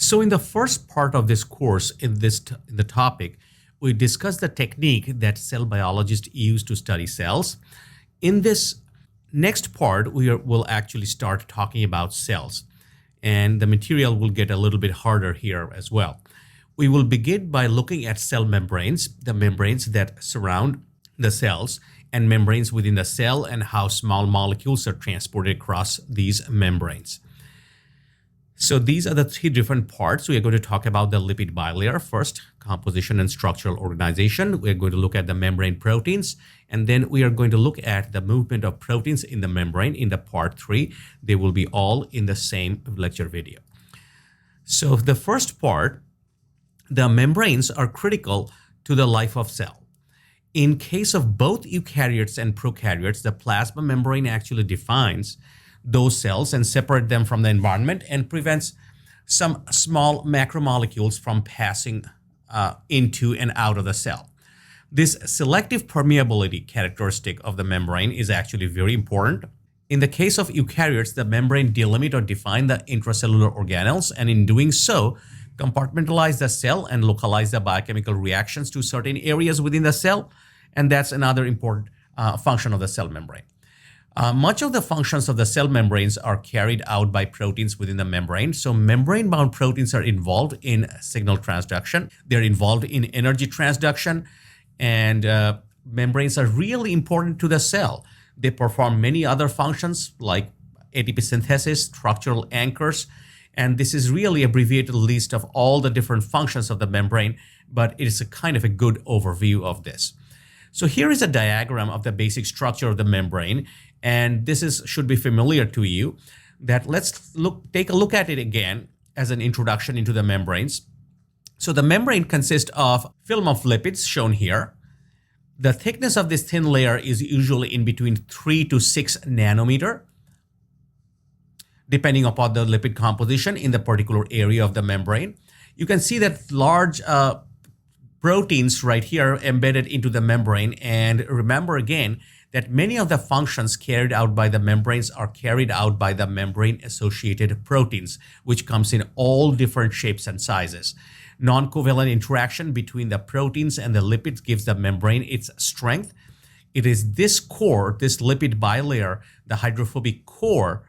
So in the first part of this course, in the topic, we discussed the technique that cell biologists use to study cells. In this next part, we'll actually start talking about cells, and the material will get a little bit harder here as well. We will begin by looking at cell membranes, the membranes that surround the cells, and membranes within the cell, and how small molecules are transported across these membranes. So these are the three different parts. We are going to talk about the lipid bilayer first, composition and structural organization. We're going to look at the membrane proteins, and then we are going to look at the movement of proteins in the membrane in the part 3. They will be all in the same lecture video. So the first part, the membranes are critical to the life of cell. In case of both eukaryotes and prokaryotes, the plasma membrane actually defines those cells and separate them from the environment and prevents some small macromolecules from passing into and out of the cell. This selective permeability characteristic of the membrane is actually very important. In the case of eukaryotes, the membrane delimit or define the intracellular organelles, and in doing so, compartmentalize the cell and localize the biochemical reactions to certain areas within the cell, and that's another important function of the cell membrane. Much of the functions of the cell membranes are carried out by proteins within the membrane. So membrane-bound proteins are involved in signal transduction. They're involved in energy transduction, and membranes are really important to the cell. They perform many other functions like ATP synthesis, structural anchors, and this is really an abbreviated list of all the different functions of the membrane, but it is a kind of a good overview of this. So here is a diagram of the basic structure of the membrane, and this should be familiar to you. That let's take a look at it again as an introduction into the membranes. So the membrane consists of film of lipids shown here. The thickness of this thin layer is usually in between 3 to 6 nanometer, depending upon the lipid composition in the particular area of the membrane. You can see that large proteins right here embedded into the membrane, and remember again that many of the functions carried out by the membranes are carried out by the membrane-associated proteins, which comes in all different shapes and sizes. Non-covalent interaction between the proteins and the lipids gives the membrane its strength. It is this core, this lipid bilayer, the hydrophobic core,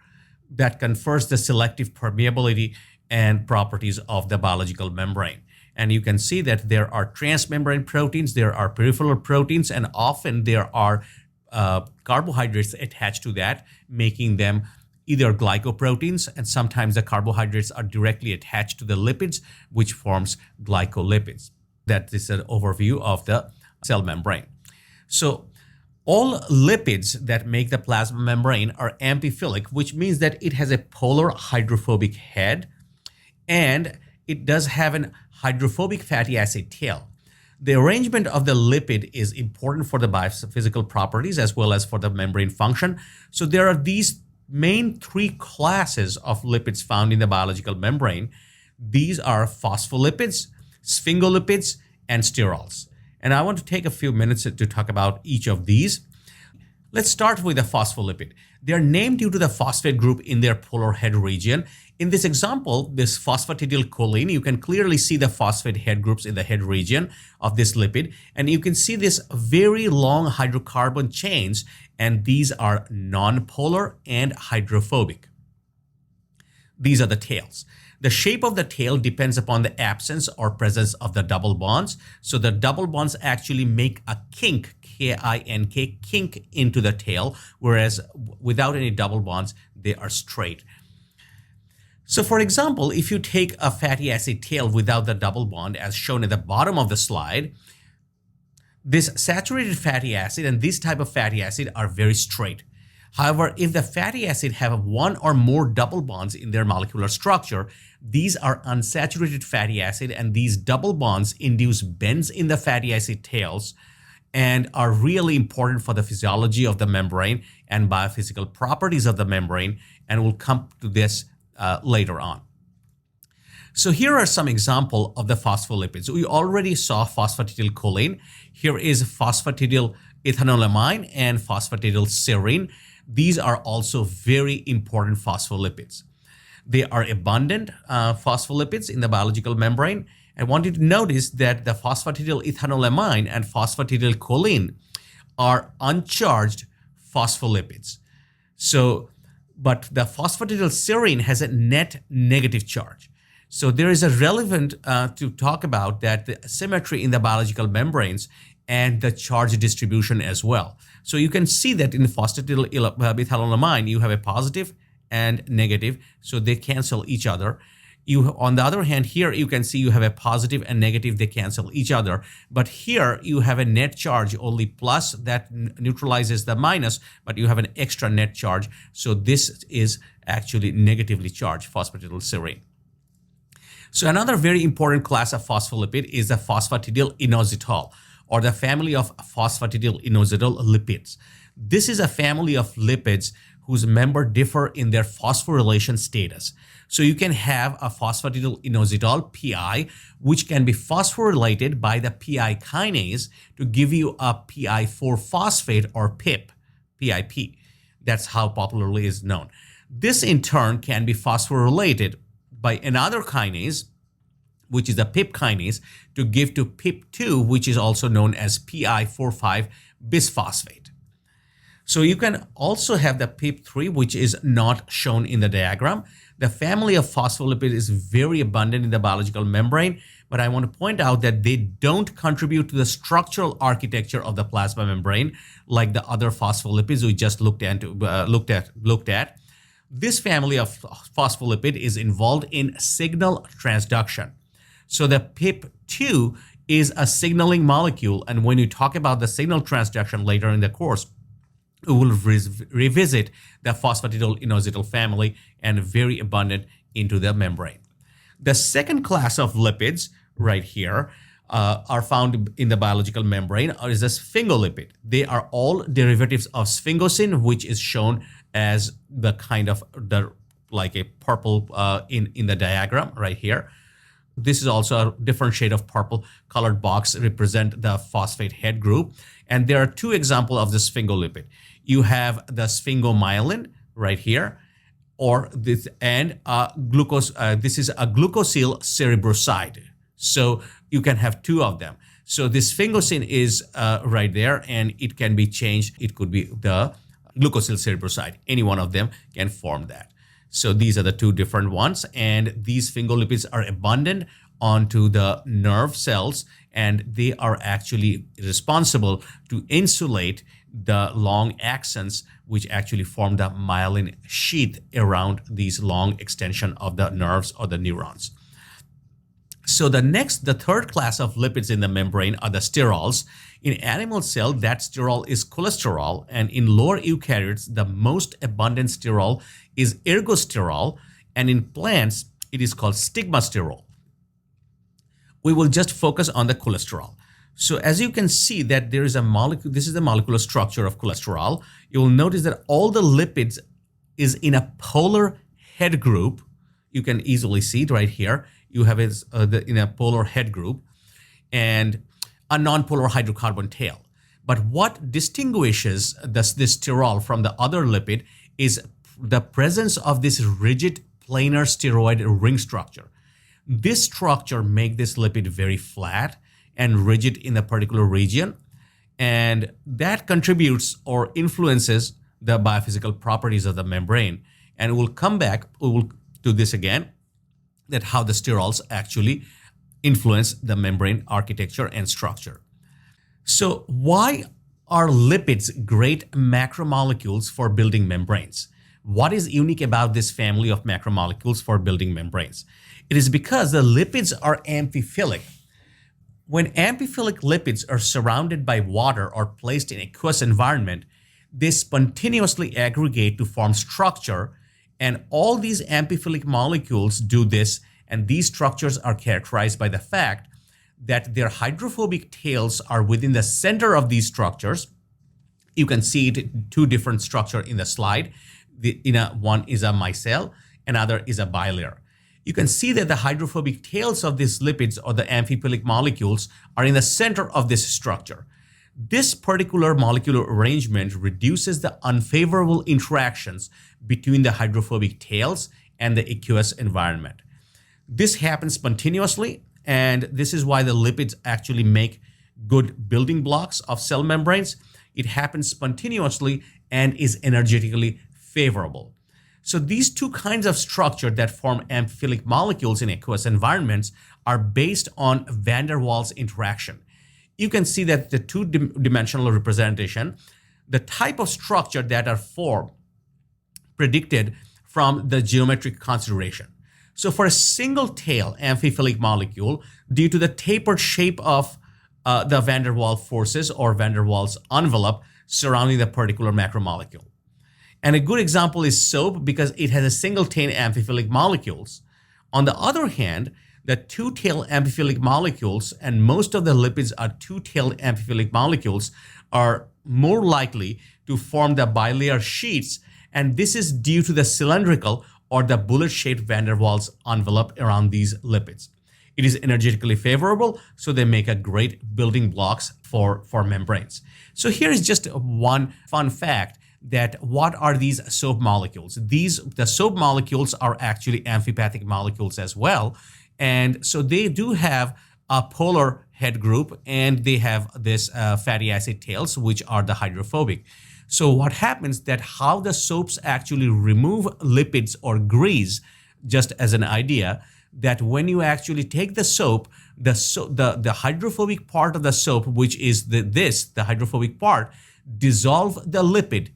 that confers the selective permeability and properties of the biological membrane. And you can see that there are transmembrane proteins, there are peripheral proteins, and often there are carbohydrates attached to that, making them either glycoproteins, and sometimes the carbohydrates are directly attached to the lipids, which forms glycolipids. That is an overview of the cell membrane. So all lipids that make the plasma membrane are amphiphilic, which means that it has a polar hydrophobic head, and it does have an hydrophobic fatty acid tail. The arrangement of the lipid is important for the biophysical properties as well as for the membrane function. So there are these main 3 classes of lipids found in the biological membrane. These are phospholipids, sphingolipids, and sterols. And I want to take a few minutes to talk about each of these. Let's start with the phospholipid. They are named due to the phosphate group in their polar head region. In this example, this phosphatidylcholine, you can clearly see the phosphate head groups in the head region of this lipid. And you can see this very long hydrocarbon chains, and these are non-polar and hydrophobic. These are the tails. The shape of the tail depends upon the absence or presence of the double bonds. So the double bonds actually make a kink, K-I-N-K, kink into the tail, whereas without any double bonds, they are straight. So for example, if you take a fatty acid tail without the double bond, as shown at the bottom of the slide, this saturated fatty acid and this type of fatty acid are very straight. However, if the fatty acid have 1 or more double bonds in their molecular structure, these are unsaturated fatty acid, and these double bonds induce bends in the fatty acid tails and are really important for the physiology of the membrane and biophysical properties of the membrane, and we'll come to this later on. So here are some examples of the phospholipids. We already saw phosphatidylcholine. Here is phosphatidylethanolamine and phosphatidylserine. These are also very important phospholipids. They are abundant phospholipids in the biological membrane. I want you to notice that the phosphatidylethaноlamine and phosphatidylcholine are uncharged phospholipids. But the phosphatidylserine has a net negative charge. So there is a relevant to talk about that the symmetry in the biological membranes and the charge distribution as well. So you can see that in phosphatidylethaноlamine, you have a positive and negative, so they cancel each other. On the other hand, here you can see you have a positive and negative, they cancel each other. But here you have a net charge, only plus that neutralizes the minus, but you have an extra net charge. So this is actually negatively charged phosphatidylserine. So another very important class of phospholipid is the phosphatidylinositol, or the family of phosphatidylinositol lipids. This is a family of lipids whose members differ in their phosphorylation status. So you can have a phosphatidylinositol PI, which can be phosphorylated by the PI kinase to give you a PI4-phosphate or PIP. That's how popularly is known. This in turn can be phosphorylated by another kinase, which is a PIP kinase, to give to PIP2, which is also known as PI4-5 bisphosphate. So you can also have the PIP3, which is not shown in the diagram. The family of phospholipid is very abundant in the biological membrane, but I want to point out that they don't contribute to the structural architecture of the plasma membrane like the other phospholipids we just looked at. This family of phospholipid is involved in signal transduction. So the PIP2 is a signaling molecule, and when you talk about the signal transduction later in the course, we will revisit the phosphatidylinositol family and very abundant into the membrane. The second class of lipids right here are found in the biological membrane is a sphingolipid. They are all derivatives of sphingosine, which is shown as the kind of like a purple in the diagram right here. This is also a different shade of purple colored box represent the phosphate head group. And there are two examples of the sphingolipid. You have the sphingomyelin right here, or this, and glucose. This is a glucosyl cerebroside. So you can have two of them. So this sphingosine is right there, and it can be changed. It could be the glucosyl cerebroside. Any one of them can form that. So these are the two different ones, and these sphingolipids are abundant onto the nerve cells, and they are actually responsible to insulate the long axons, which actually form the myelin sheath around these long extension of the nerves or the neurons. So the third class of lipids in the membrane are the sterols. In animal cell, that sterol is cholesterol, and in lower eukaryotes, the most abundant sterol is ergosterol, and in plants, it is called stigmasterol. We will just focus on the cholesterol. So as you can see that there is a molecule, this is the molecular structure of cholesterol. You will notice that all the lipids is in a polar head group. You can easily see it right here. You have it in a polar head group and a nonpolar hydrocarbon tail. But what distinguishes this sterol from the other lipid is the presence of this rigid planar steroid ring structure. This structure makes this lipid very flat and rigid in a particular region, and that contributes or influences the biophysical properties of the membrane. And we'll come back, we will do this again, that how the sterols actually influence the membrane architecture and structure. So why are lipids great macromolecules for building membranes? What is unique about this family of macromolecules for building membranes? It is because the lipids are amphiphilic. When amphiphilic lipids are surrounded by water or placed in aqueous environment, they spontaneously aggregate to form structure, and all these amphiphilic molecules do this, and these structures are characterized by the fact that their hydrophobic tails are within the center of these structures. You can see it in two different structures in the slide. One is a micelle, another is a bilayer. You can see that the hydrophobic tails of these lipids or the amphiphilic molecules are in the center of this structure. This particular molecular arrangement reduces the unfavorable interactions between the hydrophobic tails and the aqueous environment. This happens spontaneously, and this is why the lipids actually make good building blocks of cell membranes. It happens spontaneously and is energetically favorable. So these two kinds of structure that form amphiphilic molecules in aqueous environments are based on van der Waals interaction. You can see that the two-dimensional representation, the type of structure that are formed, predicted from the geometric consideration. So for a single tail amphiphilic molecule, due to the tapered shape of the van der Waals forces or van der Waals envelope surrounding the particular macromolecule. And a good example is soap because it has a single tail amphiphilic molecules. On the other hand, the two-tailed amphiphilic molecules, and most of the lipids are two-tailed amphiphilic molecules, are more likely to form the bilayer sheets, and this is due to the cylindrical or the bullet-shaped van der Waals envelope around these lipids. It is energetically favorable, so they make a great building blocks for membranes. So here is just one fun fact that what are these soap molecules? The soap molecules are actually amphipathic molecules as well. And so they do have a polar head group, and they have this fatty acid tails, which are the hydrophobic. So what happens that how the soaps actually remove lipids or grease, just as an idea, that when you actually take the soap, the hydrophobic part of the soap, which is the hydrophobic part, dissolve the lipid,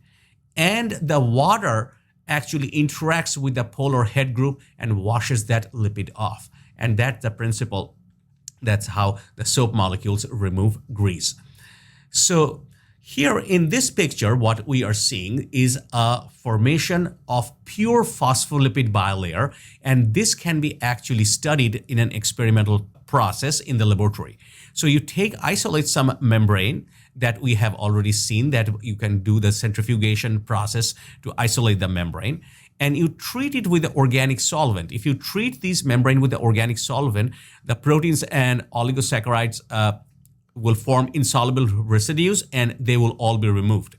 and the water actually interacts with the polar head group and washes that lipid off. And that's the principle. That's how the soap molecules remove grease. So here in this picture, what we are seeing is a formation of pure phospholipid bilayer, and this can be actually studied in an experimental process in the laboratory. So you isolate some membrane that we have already seen that you can do the centrifugation process to isolate the membrane, and you treat it with the organic solvent. If you treat this membrane with the organic solvent, the proteins and oligosaccharides will form insoluble residues, and they will all be removed.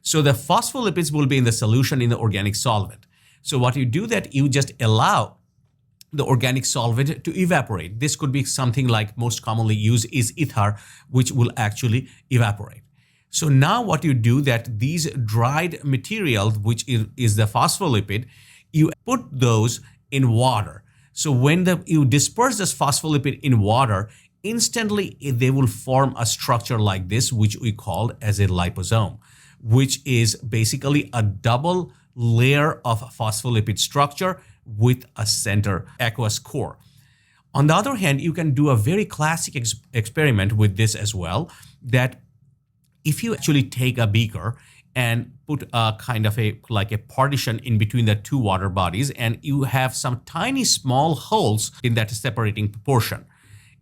So the phospholipids will be in the solution in the organic solvent. So what you do that you just allow the organic solvent to evaporate. This could be something like most commonly used is ether, which will actually evaporate. So now what you do that these dried material, which is the phospholipid, you put those in water. So when you disperse this phospholipid in water, instantly they will form a structure like this, which we call as a liposome, which is basically a double layer of phospholipid structure with a center aqueous core. On the other hand, you can do a very classic experiment with this as well, that if you actually take a beaker and put a kind of like a partition in between the two water bodies, and you have some tiny small holes in that separating portion.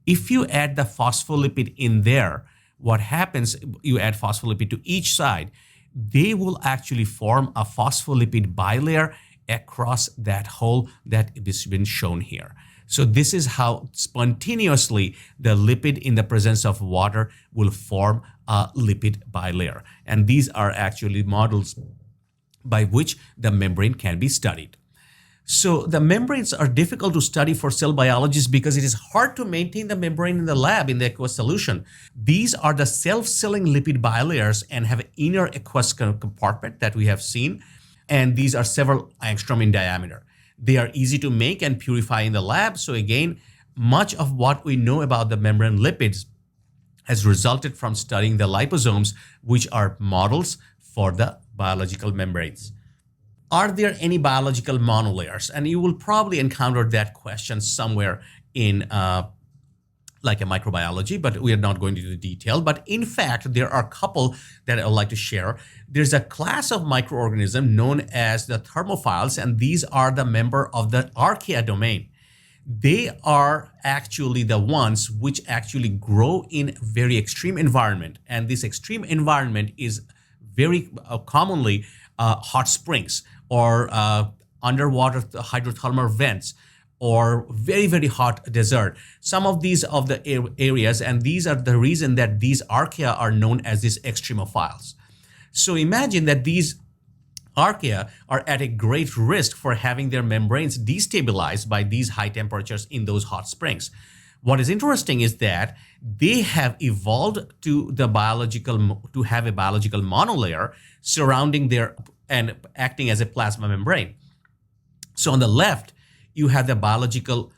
If you add the phospholipid in there, what happens, you add phospholipid to each side, they will actually form a phospholipid bilayer across that hole that has been shown here. So this is how spontaneously the lipid in the presence of water will form a lipid bilayer. And these are actually models by which the membrane can be studied. So the membranes are difficult to study for cell biologists because it is hard to maintain the membrane in the lab in the aqueous solution. These are the self-sealing lipid bilayers and have an inner aqueous compartment that we have seen. And these are several angstrom in diameter. They are easy to make and purify in the lab. So again, much of what we know about the membrane lipids has resulted from studying the liposomes, which are models for the biological membranes. Are there any biological monolayers? And you will probably encounter that question somewhere in like a microbiology, but we are not going into the detail. But in fact, there are a couple that I would like to share. There's a class of microorganism known as the thermophiles, and these are the member of the archaea domain. They are actually the ones which actually grow in very extreme environment. And this extreme environment is very commonly hot springs or underwater hydrothermal vents, or very, very hot desert. Some of these of the areas, and these are the reason that these archaea are known as these extremophiles. So imagine that these archaea are at a great risk for having their membranes destabilized by these high temperatures in those hot springs. What is interesting is that they have evolved to have a biological monolayer surrounding their and acting as a plasma membrane. So on the left, you have the biological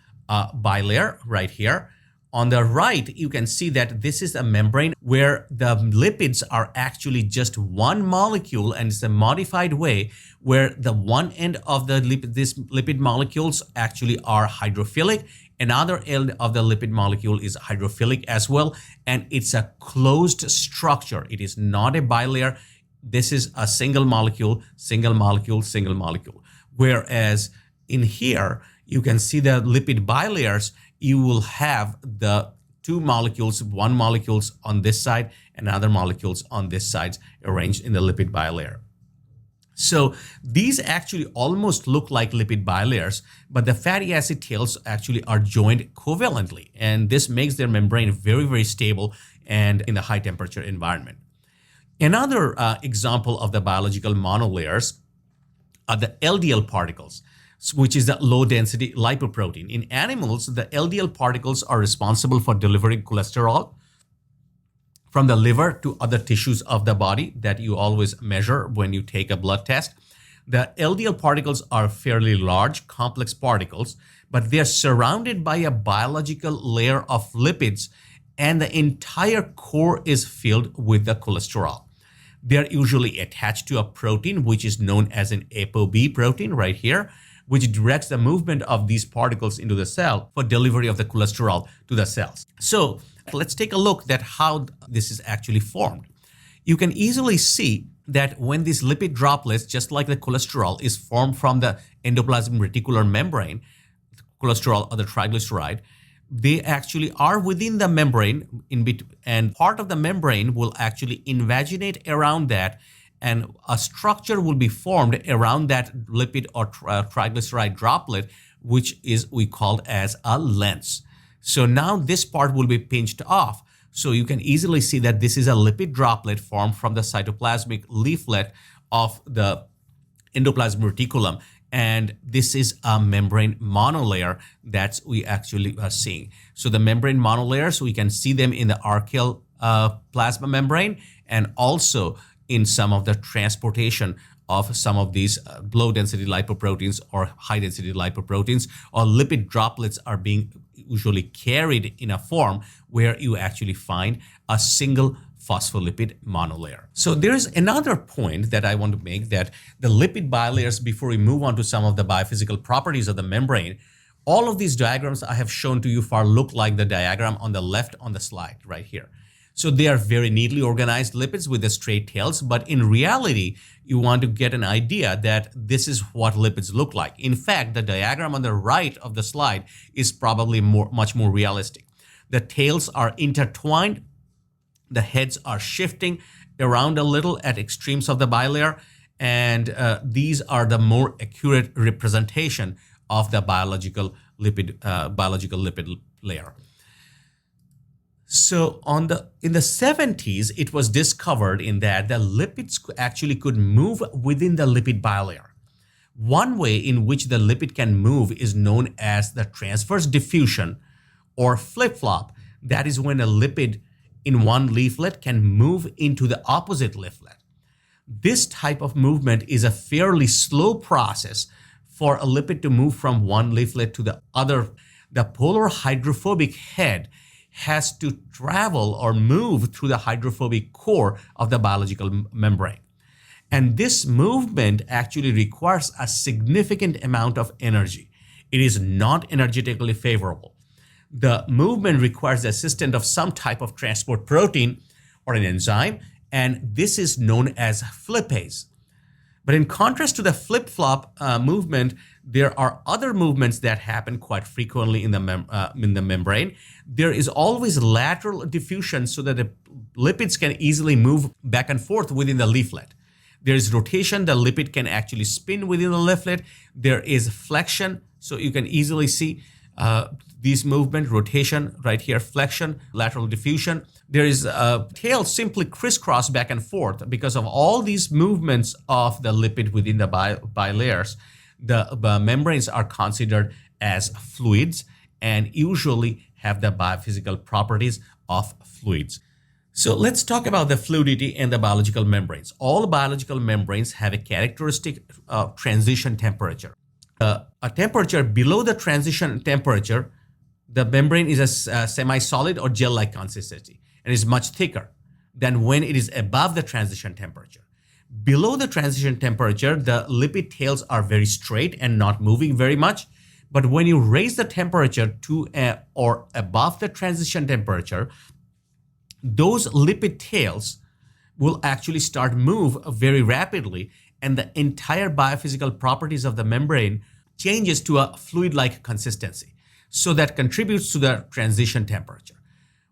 bilayer right here. On the right, you can see that this is a membrane where the lipids are actually just one molecule, and it's a modified way where the one end of the these lipid molecules actually are hydrophilic. Another end of the lipid molecule is hydrophilic as well, and it's a closed structure. It is not a bilayer. This is a single molecule, single molecule, single molecule. Whereas in here, you can see the lipid bilayers, you will have the two molecules, one molecules on this side and other molecules on this side arranged in the lipid bilayer. So these actually almost look like lipid bilayers, but the fatty acid tails actually are joined covalently, and this makes their membrane very, very stable and in the high temperature environment. Another example of the biological monolayers are the LDL particles, which is the low density lipoprotein. In animals, the LDL particles are responsible for delivering cholesterol from the liver to other tissues of the body that you always measure when you take a blood test. The LDL particles are fairly large, complex particles, but they're surrounded by a biological layer of lipids, and the entire core is filled with the cholesterol. They're usually attached to a protein, which is known as an ApoB protein right here, which directs the movement of these particles into the cell for delivery of the cholesterol to the cells. So let's take a look at how this is actually formed. You can easily see that when these lipid droplets, just like the cholesterol, is formed from the endoplasmic reticular membrane, cholesterol or the triglyceride, they actually are within the membrane and part of the membrane will actually invaginate around that, and a structure will be formed around that lipid or triglyceride droplet, which is we called as a lens. So now this part will be pinched off. So you can easily see that this is a lipid droplet formed from the cytoplasmic leaflet of the endoplasmic reticulum. And this is a membrane monolayer that we actually are seeing. So the membrane monolayers, we can see them in the archaeal plasma membrane and also in some of the transportation of some of these low density lipoproteins or high density lipoproteins, or lipid droplets are being usually carried in a form where you actually find a single phospholipid monolayer. So there's another point that I want to make, that the lipid bilayers, before we move on to some of the biophysical properties of the membrane, all of these diagrams I have shown to you far look like the diagram on the left on the slide right here. So they are very neatly organized lipids with the straight tails, but in reality, you want to get an idea that this is what lipids look like. In fact, the diagram on the right of the slide is probably much more realistic. The tails are intertwined, the heads are shifting around a little at extremes of the bilayer, and these are the more accurate representation of the biological lipid layer. So in the 70s, it was discovered in that the lipids actually could move within the lipid bilayer. One way in which the lipid can move is known as the transverse diffusion or flip-flop. That is when a lipid in one leaflet can move into the opposite leaflet. This type of movement is a fairly slow process for a lipid to move from one leaflet to the other. The polar hydrophobic head has to travel or move through the hydrophobic core of the biological membrane. And this movement actually requires a significant amount of energy. It is not energetically favorable. The movement requires the assistance of some type of transport protein or an enzyme, and this is known as flippase. But in contrast to the flip-flop movement, there are other movements that happen quite frequently in the membrane. There is always lateral diffusion so that the lipids can easily move back and forth within the leaflet. There is rotation, the lipid can actually spin within the leaflet. There is flexion, so you can easily see These movement, rotation, right here, flexion, lateral diffusion. There is a tail simply crisscross back and forth because of all these movements of the lipid within the bilayers. The membranes are considered as fluids and usually have the biophysical properties of fluids. So let's talk about the fluidity and the biological membranes. All biological membranes have a characteristic transition temperature. A temperature below the transition temperature, the membrane is a semi-solid or gel-like consistency and is much thicker than when it is above the transition temperature. Below the transition temperature, the lipid tails are very straight and not moving very much. But when you raise the temperature to or above the transition temperature, those lipid tails will actually start move very rapidly, and the entire biophysical properties of the membrane changes to a fluid-like consistency. So that contributes to the transition temperature.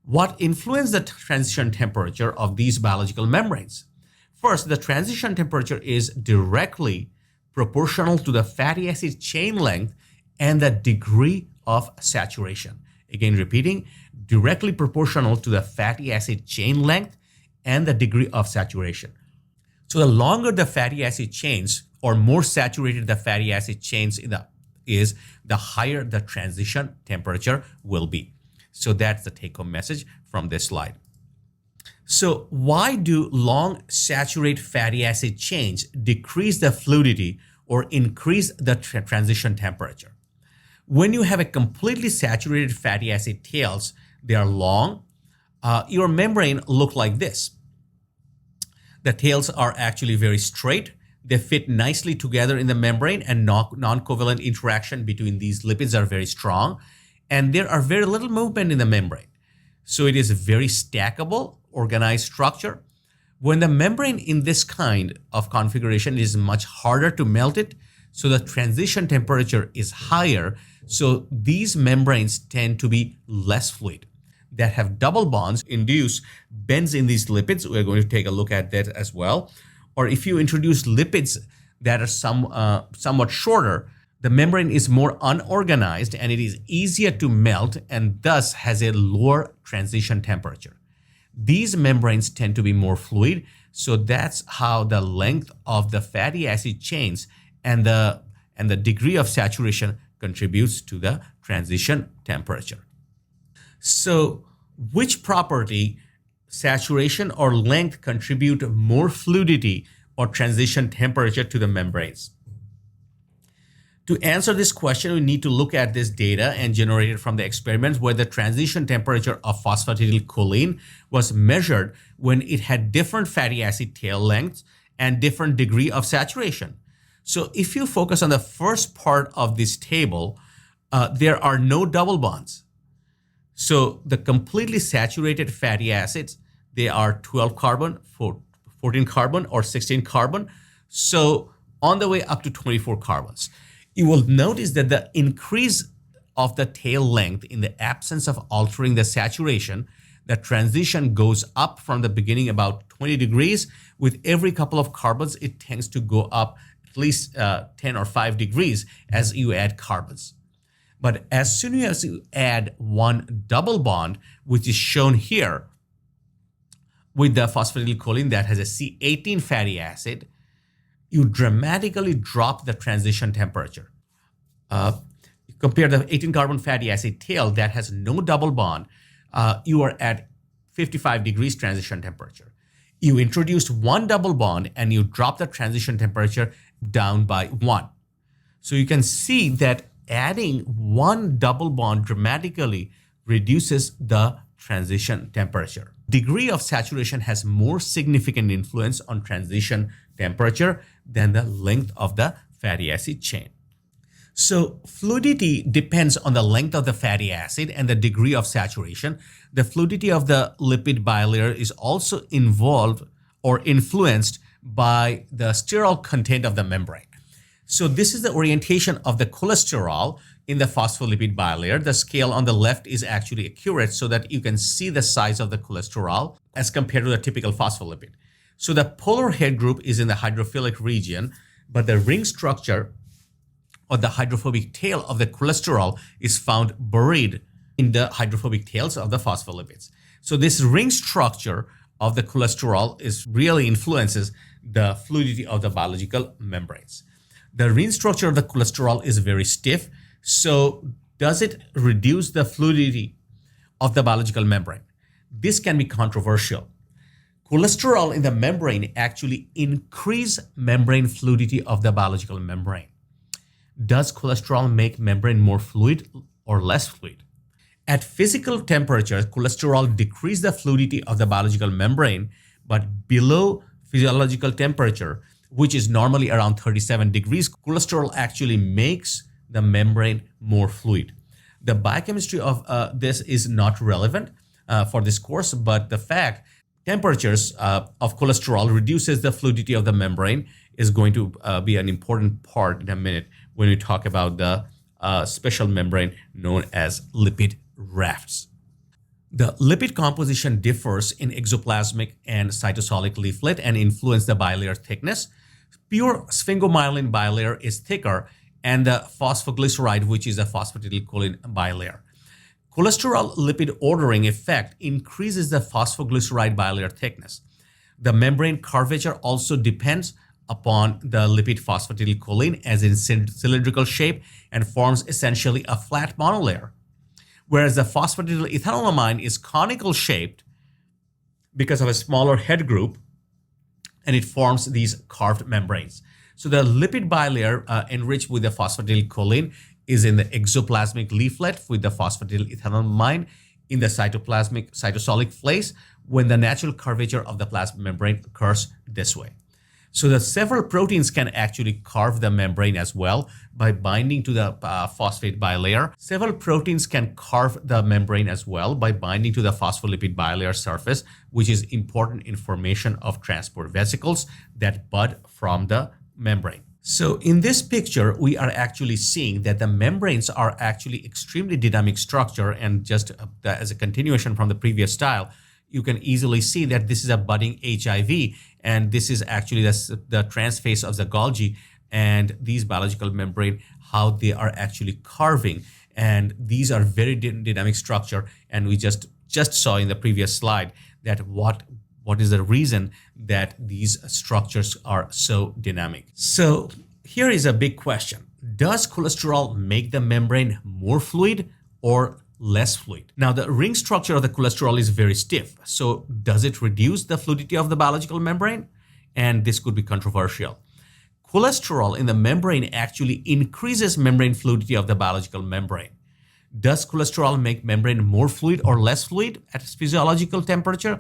What influences the transition temperature of these biological membranes? First, the transition temperature is directly proportional to the fatty acid chain length and the degree of saturation. Again, repeating, directly proportional to the fatty acid chain length and the degree of saturation. So the longer the fatty acid chains or more saturated the fatty acid chains is, the higher the transition temperature will be. So that's the take-home message from this slide. So why do long saturated fatty acid chains decrease the fluidity or increase the transition temperature? When you have a completely saturated fatty acid tails, they are long, your membrane look like this. The tails are actually very straight. They fit nicely together in the membrane, and non-covalent interaction between these lipids are very strong, and there are very little movement in the membrane. So it is a very stackable, organized structure. When the membrane in this kind of configuration is much harder to melt it, so the transition temperature is higher, so these membranes tend to be less fluid. That have double bonds induce bends in these lipids. We're going to take a look at that as well. Or if you introduce lipids that are somewhat shorter, the membrane is more unorganized and it is easier to melt and thus has a lower transition temperature. These membranes tend to be more fluid, so that's how the length of the fatty acid chains and the degree of saturation contributes to the transition temperature. So which property, saturation or length, contribute more fluidity or transition temperature to the membranes? To answer this question, we need to look at this data and generated from the experiments where the transition temperature of phosphatidylcholine was measured when it had different fatty acid tail lengths and different degree of saturation. So if you focus on the first part of this table, there are no double bonds. So the completely saturated fatty acids, they are 12 carbon, 14 carbon, or 16 carbon. So on the way up to 24 carbons. You will notice that the increase of the tail length in the absence of altering the saturation, the transition goes up from the beginning about 20 degrees. With every couple of carbons, it tends to go up at least 10 or 5 degrees as you add carbons. But as soon as you add one double bond, which is shown here with the phosphatidylcholine that has a C18 fatty acid, you dramatically drop the transition temperature. Compare the 18 carbon fatty acid tail that has no double bond, you are at 55 degrees transition temperature. You introduced one double bond and you drop the transition temperature down by 1. So you can see that adding one double bond dramatically reduces the transition temperature. Degree of saturation has more significant influence on transition temperature than the length of the fatty acid chain. So fluidity depends on the length of the fatty acid and the degree of saturation. The fluidity of the lipid bilayer is also involved or influenced by the sterol content of the membrane. So this is the orientation of the cholesterol in the phospholipid bilayer. The scale on the left is actually accurate so that you can see the size of the cholesterol as compared to the typical phospholipid. So the polar head group is in the hydrophilic region, but the ring structure or the hydrophobic tail of the cholesterol is found buried in the hydrophobic tails of the phospholipids. So this ring structure of the cholesterol really influences the fluidity of the biological membranes. The ring structure of the cholesterol is very stiff. So does it reduce the fluidity of the biological membrane? This can be controversial. Cholesterol in the membrane actually increase membrane fluidity of the biological membrane. Does cholesterol make membrane more fluid or less fluid? At physical temperature, cholesterol decreases the fluidity of the biological membrane, but below physiological temperature, which is normally around 37 degrees, cholesterol actually makes the membrane more fluid. The biochemistry of this is not relevant for this course, but the fact temperatures of cholesterol reduces the fluidity of the membrane is going to be an important part in a minute when we talk about the special membrane known as lipid rafts. The lipid composition differs in exoplasmic and cytosolic leaflet and influence the bilayer thickness. Pure sphingomyelin bilayer is thicker, and the phosphoglyceride, which is a phosphatidylcholine bilayer. Cholesterol lipid ordering effect increases the phosphoglyceride bilayer thickness. The membrane curvature also depends upon the lipid phosphatidylcholine as in cylindrical shape and forms essentially a flat monolayer, whereas the phosphatidylethanolamine is conical shaped because of a smaller head group, and it forms these carved membranes. So the lipid bilayer enriched with the phosphatidylcholine is in the exoplasmic leaflet with the phosphatidylethanolamine in the cytosolic phase when the natural curvature of the plasma membrane occurs this way. So the several proteins can actually carve the membrane as well by binding to the phosphate bilayer. Several proteins can carve the membrane as well by binding to the phospholipid bilayer surface, which is important in formation of transport vesicles that bud from the membrane. So in this picture, we are actually seeing that the membranes are actually extremely dynamic structure, and just as a continuation from the previous style, you can easily see that this is a budding HIV, and this is actually the transphase of the Golgi, and these biological membrane, how they are actually carving. And these are very dynamic structure, and we just saw in the previous slide that what is the reason that these structures are so dynamic. So here is a big question. Does cholesterol make the membrane more fluid or less fluid? Now, the ring structure of the cholesterol is very stiff. So does it reduce the fluidity of the biological membrane? And this could be controversial. Cholesterol in the membrane actually increases membrane fluidity of the biological membrane. Does cholesterol make membrane more fluid or less fluid at physiological temperature?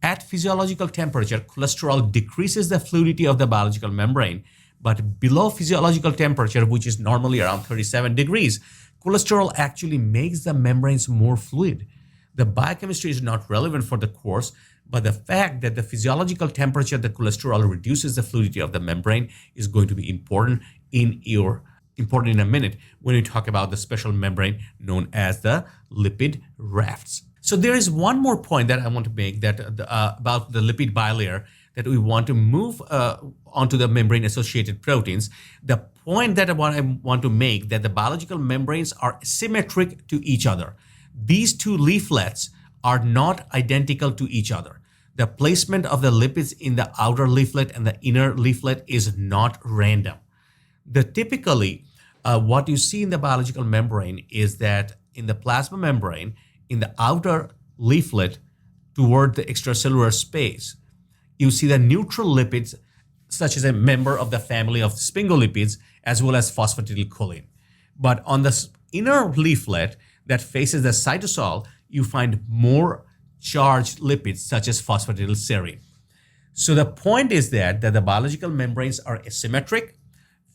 At physiological temperature, cholesterol decreases the fluidity of the biological membrane, but below physiological temperature, which is normally around 37 degrees, cholesterol actually makes the membranes more fluid. The biochemistry is not relevant for the course, but the fact that the physiological temperature of the cholesterol reduces the fluidity of the membrane is going to be important in a minute when we talk about the special membrane known as the lipid rafts. So there is one more point that I want to make that about the lipid bilayer that we want to move onto the membrane-associated proteins. The point that I want to make that the biological membranes are symmetric to each other. These two leaflets are not identical to each other. The placement of the lipids in the outer leaflet and the inner leaflet is not random. Typically, what you see in the biological membrane is that in the plasma membrane, in the outer leaflet toward the extracellular space, you see the neutral lipids, such as a member of the family of sphingolipids, as well as phosphatidylcholine. But on the inner leaflet that faces the cytosol, you find more charged lipids, such as phosphatidylserine. So the point is that the biological membranes are asymmetric,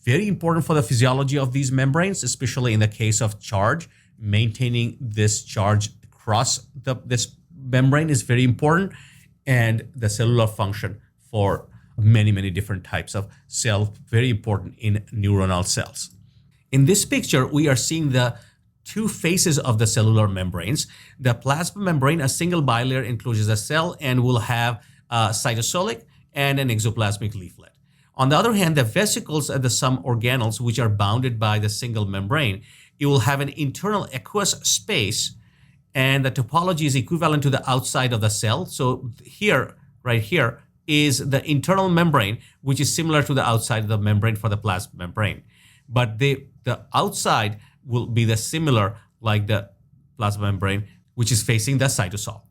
very important for the physiology of these membranes, especially in the case of charge. Maintaining this charge across this membrane is very important, and the cellular function for many different types of cells, very important in neuronal cells. In this picture, we are seeing the two faces of the cellular membranes. The plasma membrane, a single bilayer encloses a cell and will have a cytosolic and an exoplasmic leaflet. On the other hand, the vesicles are some organelles which are bounded by the single membrane. It will have an internal aqueous space, and the topology is equivalent to the outside of the cell. So here, right here, is the internal membrane, which is similar to the outside of the membrane for the plasma membrane. But the outside will be the similar like the plasma membrane, which is facing the cytosol.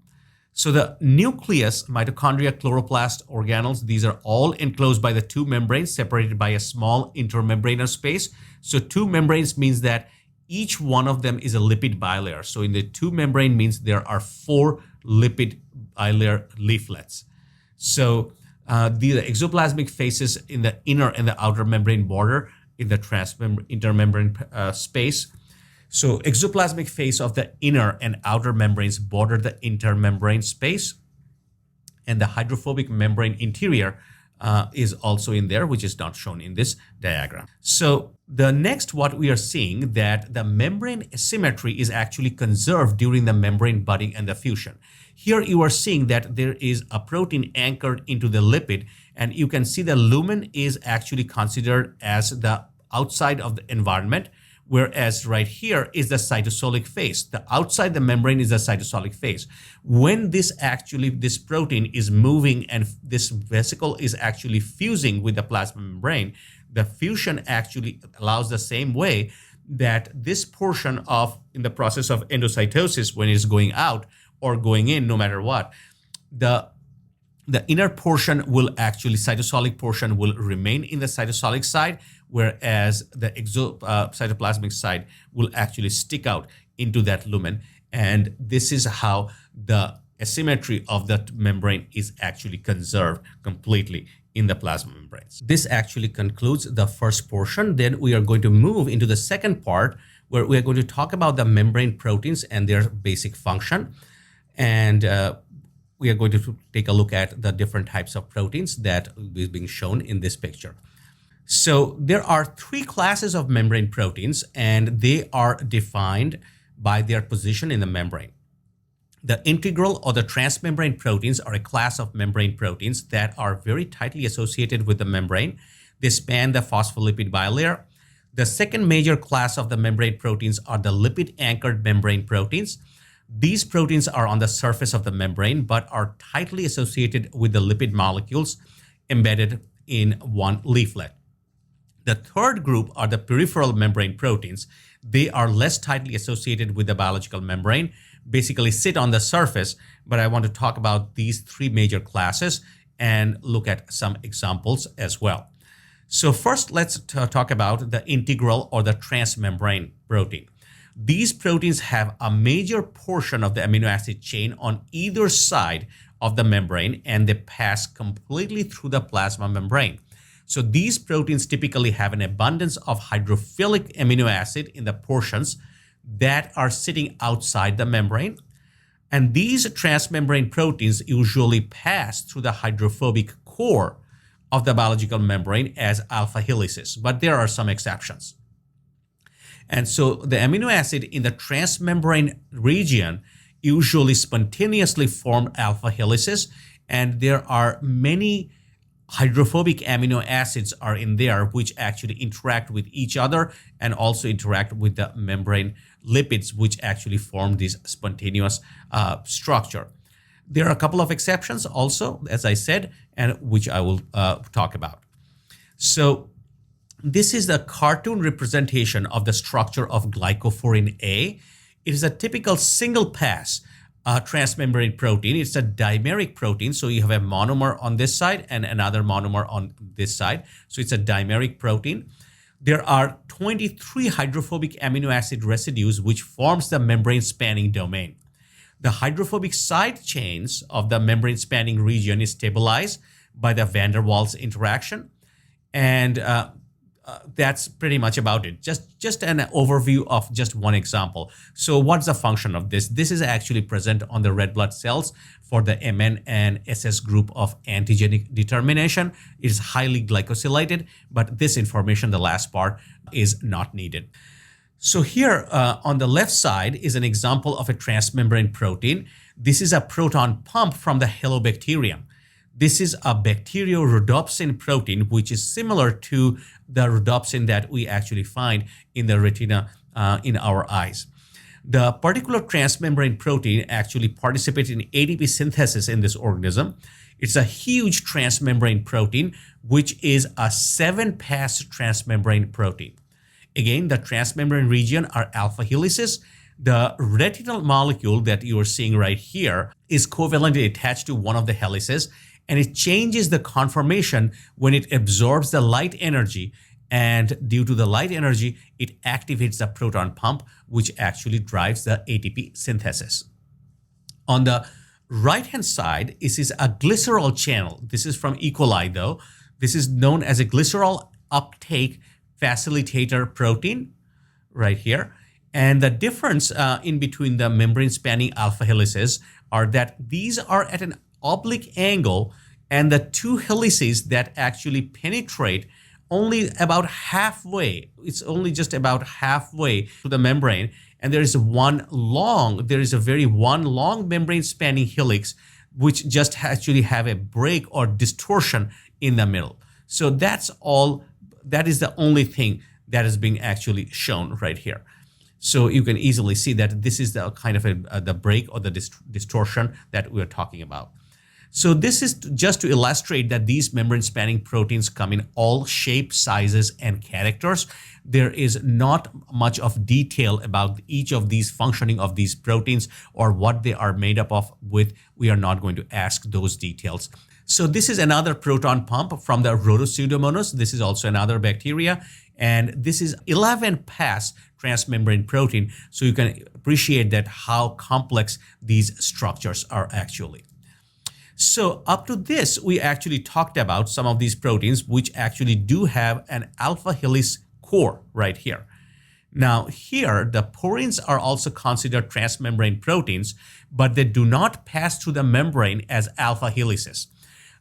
So the nucleus, mitochondria, chloroplast, organelles, these are all enclosed by the two membranes separated by a small intermembranous space. So two membranes means that each one of them is a lipid bilayer. So in the two membrane means there are 4 lipid bilayer leaflets. So the exoplasmic faces in the inner and the outer membrane border in the intermembrane space. So exoplasmic face of the inner and outer membranes border the intermembrane space, and the hydrophobic membrane interior is also in there, which is not shown in this diagram. So the next, what we are seeing, that the membrane symmetry is actually conserved during the membrane budding and the fusion. Here you are seeing that there is a protein anchored into the lipid, and you can see the lumen is actually considered as the outside of the environment, whereas right here is the cytosolic phase. The outside the membrane is the cytosolic phase. When this protein is moving and this vesicle is actually fusing with the plasma membrane, the fusion actually allows the same way that this portion of, in the process of endocytosis, when it's going out or going in, no matter what, the inner portion will actually, cytosolic portion will remain in the cytosolic side, whereas the cytoplasmic side will actually stick out into that lumen. And this is how the asymmetry of the membrane is actually conserved completely in the plasma membranes. This actually concludes the first portion. Then we are going to move into the second part, where we are going to talk about the membrane proteins and their basic function. And we are going to take a look at the different types of proteins that is being shown in this picture. So there are 3 classes of membrane proteins, and they are defined by their position in the membrane. The integral or the transmembrane proteins are a class of membrane proteins that are very tightly associated with the membrane. They span the phospholipid bilayer. The second major class of the membrane proteins are the lipid-anchored membrane proteins. These proteins are on the surface of the membrane but are tightly associated with the lipid molecules embedded in one leaflet. The third group are the peripheral membrane proteins. They are less tightly associated with the biological membrane, basically sit on the surface, but I want to talk about these 3 major classes and look at some examples as well. So first, let's talk about the integral or the transmembrane protein. These proteins have a major portion of the amino acid chain on either side of the membrane, and they pass completely through the plasma membrane. So these proteins typically have an abundance of hydrophilic amino acid in the portions that are sitting outside the membrane. And these transmembrane proteins usually pass through the hydrophobic core of the biological membrane as alpha helices, but there are some exceptions. And so the amino acid in the transmembrane region usually spontaneously form alpha helices, and there are many hydrophobic amino acids are in there which actually interact with each other and also interact with the membrane lipids, which actually form this spontaneous structure. There are a couple of exceptions also, as I said, and which I will talk about. So this is the cartoon representation of the structure of glycophorin A. It is a typical single pass transmembrane protein. It's a dimeric protein, so you have a monomer on this side and another monomer on this side. So it's a dimeric protein. There are 23 hydrophobic amino acid residues which forms the membrane spanning domain. The hydrophobic side chains of the membrane spanning region is stabilized by the van der Waals interaction, and that's pretty much about it. Just an overview of just one example. So what's the function of this? This is actually present on the red blood cells for the MN and SS group of antigenic determination. It is highly glycosylated, but this information, the last part, is not needed. So here on the left side is an example of a transmembrane protein. This is a proton pump from the Halobacterium. This is a bacteriorhodopsin protein, which is similar to the rhodopsin that we actually find in the retina in our eyes. The particular transmembrane protein actually participates in ATP synthesis in this organism. It's a huge transmembrane protein, which is a 7-pass transmembrane protein. Again, the transmembrane region are alpha helices. The retinal molecule that you are seeing right here is covalently attached to one of the helices, and it changes the conformation when it absorbs the light energy. And due to the light energy, it activates the proton pump, which actually drives the ATP synthesis. On the right-hand side, this is a glycerol channel. This is from E. coli, though. This is known as a glycerol uptake facilitator protein right here. And the difference in between the membrane-spanning alpha helices are that these are at an oblique angle, and the two helices that actually penetrate only about halfway. It's only just about halfway to the membrane, and there is a very long membrane spanning helix which just actually have a break or distortion in the middle. So that is the only thing that is being actually shown right here. So you can easily see that this is the kind of the break or the distortion that we're talking about. So this is just to illustrate that these membrane-spanning proteins come in all shapes, sizes, and characters. There is not much of detail about each of these functioning of these proteins or what they are made up of with. We are not going to ask those details. So this is another proton pump from the Rhodopseudomonas. This is also another bacteria. And this is 11-pass transmembrane protein. So you can appreciate that how complex these structures are actually. So up to this, we actually talked about some of these proteins which actually do have an alpha helix core right here. Now here, the porins are also considered transmembrane proteins, but they do not pass through the membrane as alpha helices.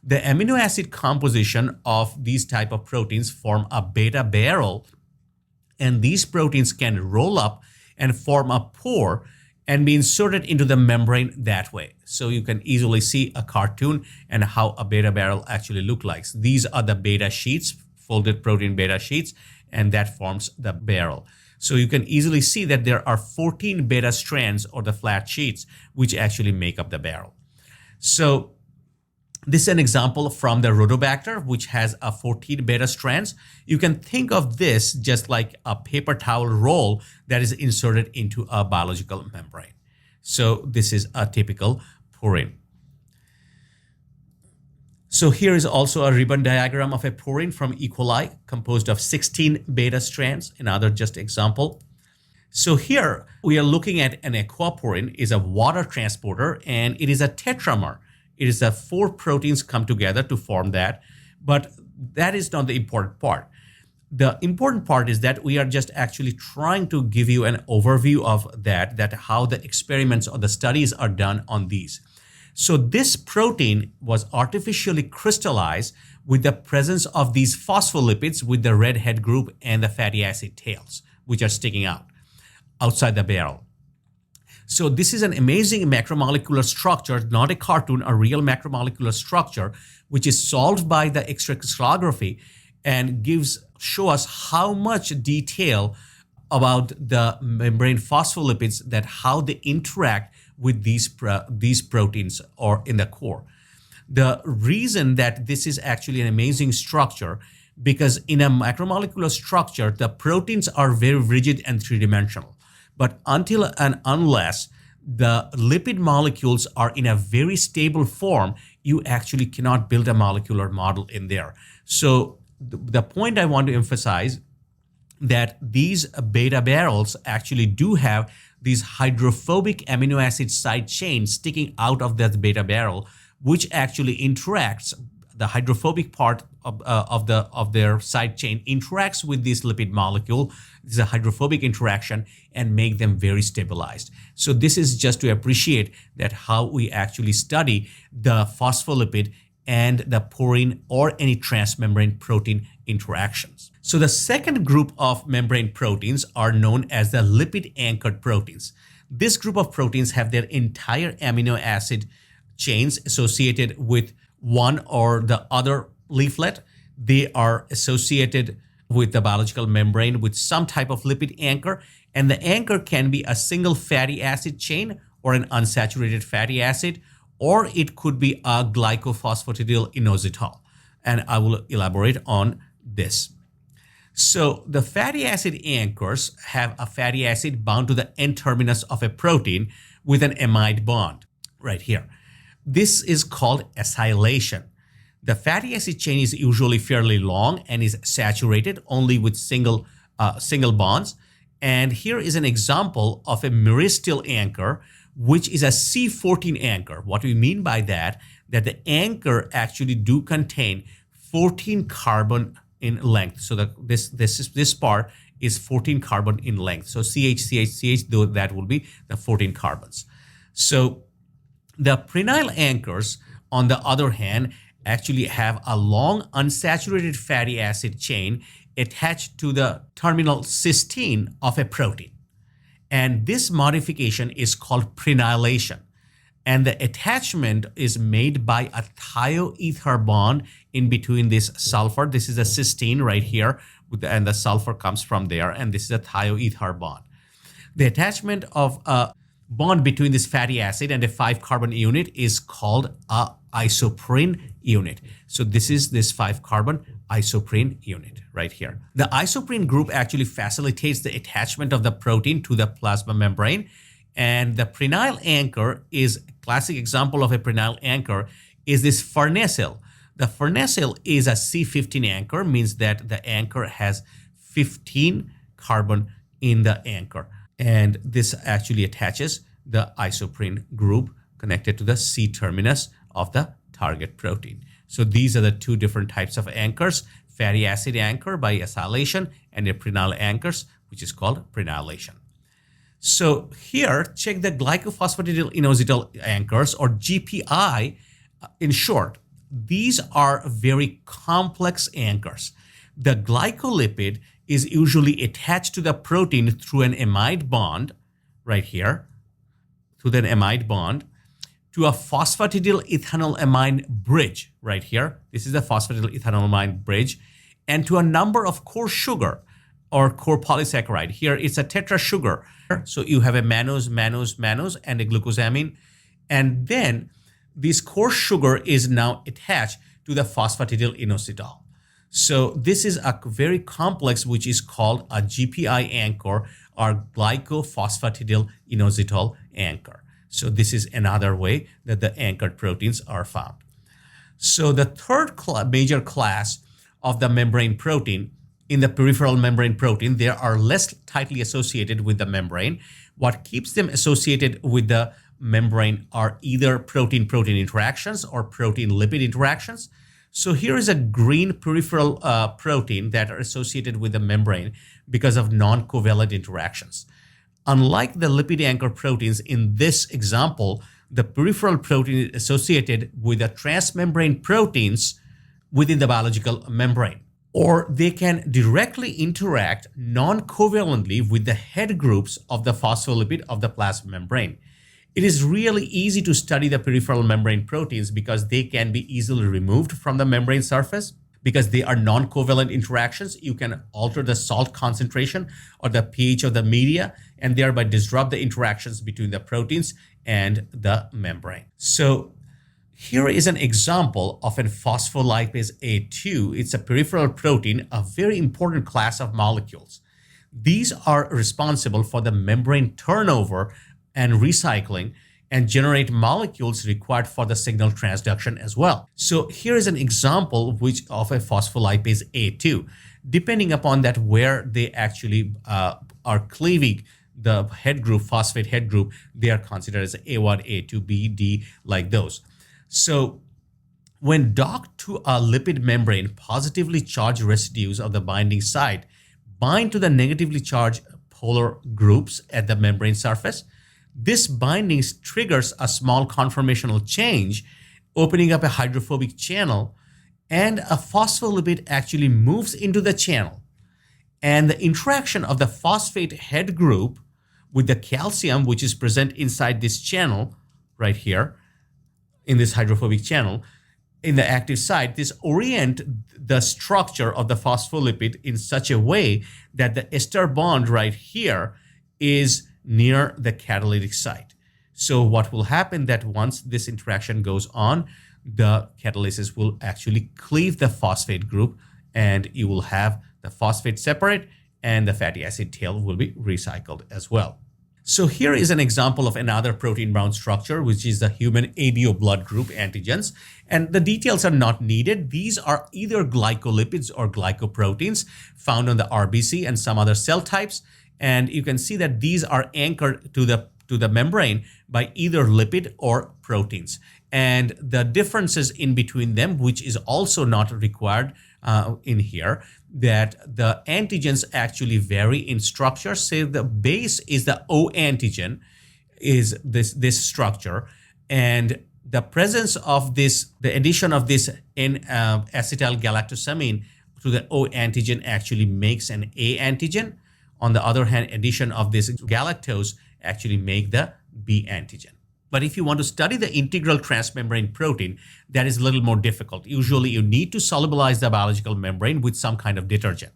The amino acid composition of these type of proteins form a beta barrel, and these proteins can roll up and form a pore and be inserted into the membrane that way. So you can easily see a cartoon and how a beta barrel actually look like. These are the beta sheets, folded protein beta sheets, and that forms the barrel. So you can easily see that there are 14 beta strands or the flat sheets which actually make up the barrel. So this is an example from the Rhodobacter, which has a 14 beta strands. You can think of this just like a paper towel roll that is inserted into a biological membrane. So this is a typical porin. So here is also a ribbon diagram of a porin from E. coli composed of 16 beta strands, another just example. So here we are looking at an aquaporin is a water transporter, and it is a tetramer. It is 4 proteins come together to form that, but that is not the important part. The important part is that we are just actually trying to give you an overview of that how the experiments or the studies are done on these. So this protein was artificially crystallized with the presence of these phospholipids with the red head group and the fatty acid tails, which are sticking out outside the barrel. So this is an amazing macromolecular structure, not a cartoon, a real macromolecular structure, which is solved by the X-ray crystallography and show us how much detail about the membrane phospholipids, that how they interact with these proteins or in the core. The reason that this is actually an amazing structure, because in a macromolecular structure, the proteins are very rigid and three-dimensional. But until and unless the lipid molecules are in a very stable form, you actually cannot build a molecular model in there. So the point I want to emphasize that these beta barrels actually do have these hydrophobic amino acid side chains sticking out of that beta barrel, which actually interacts. The hydrophobic part of their side chain interacts with this lipid molecule. This is a hydrophobic interaction and make them very stabilized. So this is just to appreciate that how we actually study the phospholipid and the porin or any transmembrane protein interactions. So the second group of membrane proteins are known as the lipid anchored proteins. This group of proteins have their entire amino acid chains associated with one or the other leaflet, they are associated with the biological membrane with some type of lipid anchor. And the anchor can be a single fatty acid chain or an unsaturated fatty acid, or it could be a glycophosphatidylate inositol. And I will elaborate on this. So the fatty acid anchors have a fatty acid bound to the N-terminus of a protein with an amide bond right here. This is called acylation. The fatty acid chain is usually fairly long and is saturated only with single bonds. And here is an example of a myristyl anchor, which is a C14 anchor. What we mean by that the anchor actually do contain 14 carbon in length. So this part is 14 carbon in length. So CH, though that will be the 14 carbons. So the prenyl anchors, on the other hand, actually have a long unsaturated fatty acid chain attached to the terminal cysteine of a protein. And this modification is called prenylation. And the attachment is made by a thioether bond in between this sulfur. This is a cysteine right here, and the sulfur comes from there, and this is a thioether bond. The attachment of a bond between this fatty acid and a 5-carbon unit is called a isoprene unit. So this is this 5-carbon isoprene unit right here. The isoprene group actually facilitates the attachment of the protein to the plasma membrane. And the prenyl anchor is a classic example of a prenyl anchor is this farnesyl. The farnesyl is a C15 anchor, means that the anchor has 15 carbon in the anchor. And this actually attaches the isoprene group connected to the C terminus of the target protein. So these are the two different types of anchors: fatty acid anchor by acylation and a prenyl anchors, which is called prenylation. So here, check the glycophosphatidylate inositol anchors, or GPI in short. These are very complex anchors. The glycolipid is usually attached to the protein through an amide bond, right here, through the amide bond, to a phosphatidyl ethanolamine bridge, right here. This is the phosphatidyl ethanolamine bridge, and to a number of core sugar or core polysaccharide. Here it's a tetra sugar. So you have a mannose, and a glucosamine. And then this core sugar is now attached to the phosphatidyl inositol. So this is a very complex, which is called a GPI anchor, or glycophosphatidyl inositol anchor. So this is another way that the anchored proteins are found. So the third major class of the membrane protein, in the peripheral membrane protein, they are less tightly associated with the membrane. What keeps them associated with the membrane are either protein-protein interactions or protein-lipid interactions. So here is a green peripheral protein that are associated with the membrane because of non-covalent interactions. Unlike the lipid anchor proteins in this example, the peripheral protein is associated with the transmembrane proteins within the biological membrane, or they can directly interact non-covalently with the head groups of the phospholipid of the plasma membrane. It is really easy to study the peripheral membrane proteins because they can be easily removed from the membrane surface. Because they are non-covalent interactions, you can alter the salt concentration or the pH of the media and thereby disrupt the interactions between the proteins and the membrane. So here is an example of a phospholipase A2. It's a peripheral protein, a very important class of molecules. These are responsible for the membrane turnover and recycling, and generate molecules required for the signal transduction as well. So here is an example of a phospholipase A2. Depending upon that where they actually are cleaving the head group, phosphate head group, they are considered as A1, A2, B, D, like those. So when docked to a lipid membrane, positively charged residues of the binding site bind to the negatively charged polar groups at the membrane surface. This binding triggers a small conformational change, opening up a hydrophobic channel, and a phospholipid actually moves into the channel. And the interaction of the phosphate head group with the calcium, which is present inside this channel right here, in this hydrophobic channel, in the active site, this orient the structure of the phospholipid in such a way that the ester bond right here is near the catalytic site. So what will happen that once this interaction goes on, the catalysis will actually cleave the phosphate group, and you will have the phosphate separate and the fatty acid tail will be recycled as well. So here is an example of another protein-bound structure, which is the human ABO blood group antigens. And the details are not needed. These are either glycolipids or glycoproteins found on the RBC and some other cell types. And you can see that these are anchored to the membrane by either lipid or proteins. And the differences in between them, which is also not required in here, that the antigens actually vary in structure. Say the base is the O antigen, is this structure, and the presence of this, the addition of this acetyl galactosamine to the O antigen actually makes an A antigen. On the other hand, addition of this galactose actually make the B antigen. But if you want to study the integral transmembrane protein, that is a little more difficult. Usually you need to solubilize the biological membrane with some kind of detergent.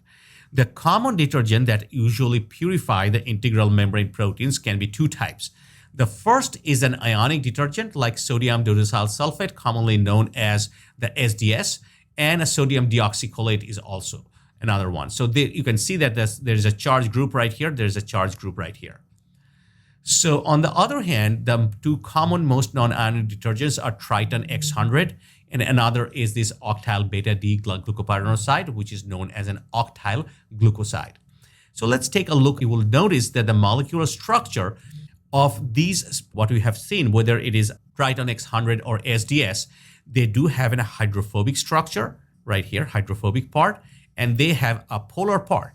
The common detergent that usually purify the integral membrane proteins can be two types. The first is an ionic detergent like sodium dodecyl sulfate, commonly known as the SDS, and a sodium deoxycholate is also another one. So you can see that there's a charge group right here, there's a charge group right here. So on the other hand, the two common most non-ionic detergents are Triton X100, and another is this octyl beta-D glucopyranoside, which is known as an octyl glucoside. So let's take a look. You will notice that the molecular structure of these, what we have seen, whether it is Triton X100 or SDS, they do have a hydrophobic structure right here, hydrophobic part, and they have a polar part.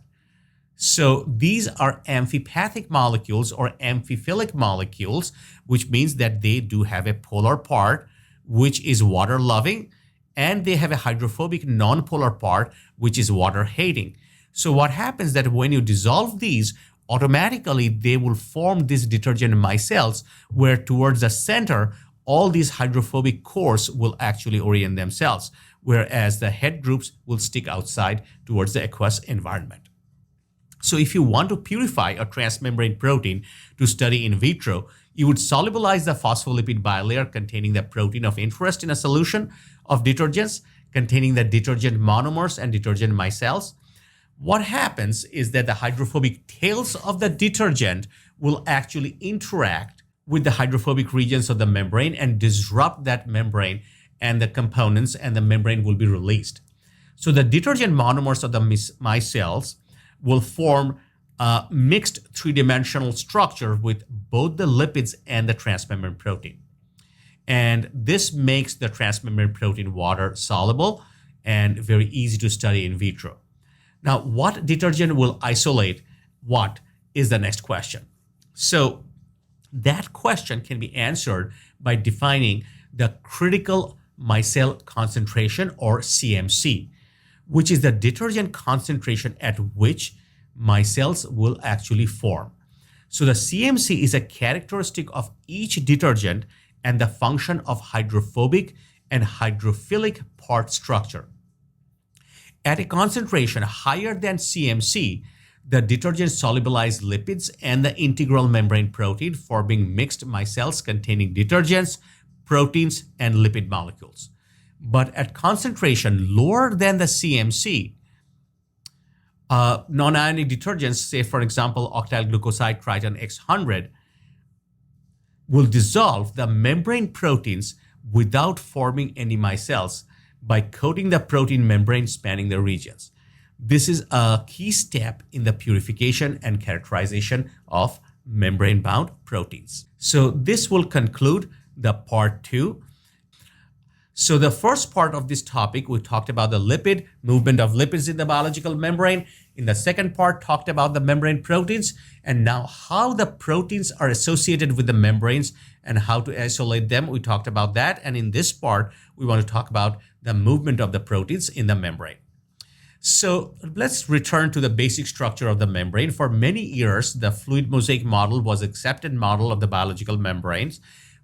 So these are amphipathic molecules or amphiphilic molecules, which means that they do have a polar part, which is water loving, and they have a hydrophobic non-polar part, which is water hating. So what happens that when you dissolve these, automatically they will form these detergent micelles, where towards the center, all these hydrophobic cores will actually orient themselves, whereas the head groups will stick outside towards the aqueous environment. So if you want to purify a transmembrane protein to study in vitro, you would solubilize the phospholipid bilayer containing the protein of interest in a solution of detergents containing the detergent monomers and detergent micelles. What happens is that the hydrophobic tails of the detergent will actually interact with the hydrophobic regions of the membrane and disrupt that membrane and the components, and the membrane will be released. So the detergent monomers of the micelles will form a mixed three-dimensional structure with both the lipids and the transmembrane protein. And this makes the transmembrane protein water soluble and very easy to study in vitro. Now, what detergent will isolate what is the next question. So that question can be answered by defining the critical micelle concentration, or CMC, which is the detergent concentration at which micelles will actually form. So the CMC is a characteristic of each detergent and the function of hydrophobic and hydrophilic part structure. At a concentration higher than CMC, the detergent solubilize lipids and the integral membrane protein, forming mixed micelles containing detergents, proteins, and lipid molecules. But at concentration lower than the CMC, non-ionic detergents, say for example octyl glucoside Triton X100, will dissolve the membrane proteins without forming any micelles by coating the protein membrane spanning the regions. This is a key step in the purification and characterization of membrane-bound proteins. So this will conclude the part 2. So the first part of this topic, we talked about the lipid, movement of lipids in the biological membrane. In the second part, talked about the membrane proteins, and now how the proteins are associated with the membranes and how to isolate them. We talked about that. And in this part, we want to talk about the movement of the proteins in the membrane. So let's return to the basic structure of the membrane. For many years, the fluid mosaic model was accepted model of the biological membranes.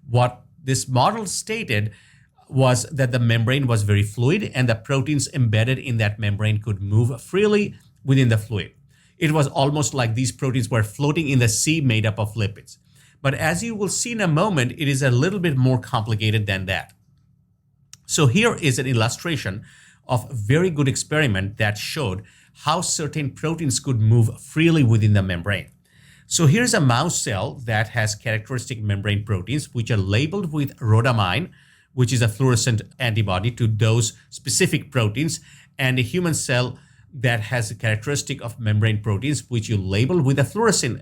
What this model stated was that the membrane was very fluid and the proteins embedded in that membrane could move freely within the fluid. It was almost like these proteins were floating in the sea made up of lipids. But as you will see in a moment, it is a little bit more complicated than that. So here is an illustration of a very good experiment that showed how certain proteins could move freely within the membrane. So here's a mouse cell that has characteristic membrane proteins which are labeled with rhodamine, which is a fluorescent antibody to those specific proteins, and a human cell that has a characteristic of membrane proteins which you label with a fluorescent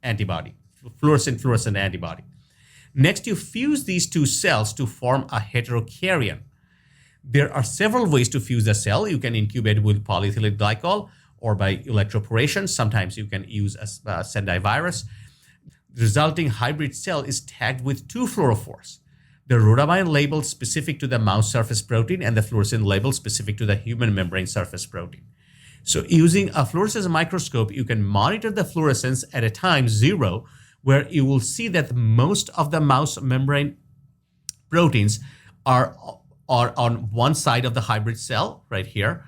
antibody, fluorescent antibody. Next, you fuse these two cells to form a heterokaryon. There are several ways to fuse a cell. You can incubate with polyethylene glycol or by electroporation. Sometimes you can use a Sendai virus. The resulting hybrid cell is tagged with two fluorophores. The rhodamine label specific to the mouse surface protein and the fluorescent label specific to the human membrane surface protein. So using a fluorescence microscope, you can monitor the fluorescence at a time 0, where you will see that most of the mouse membrane proteins are on one side of the hybrid cell, right here,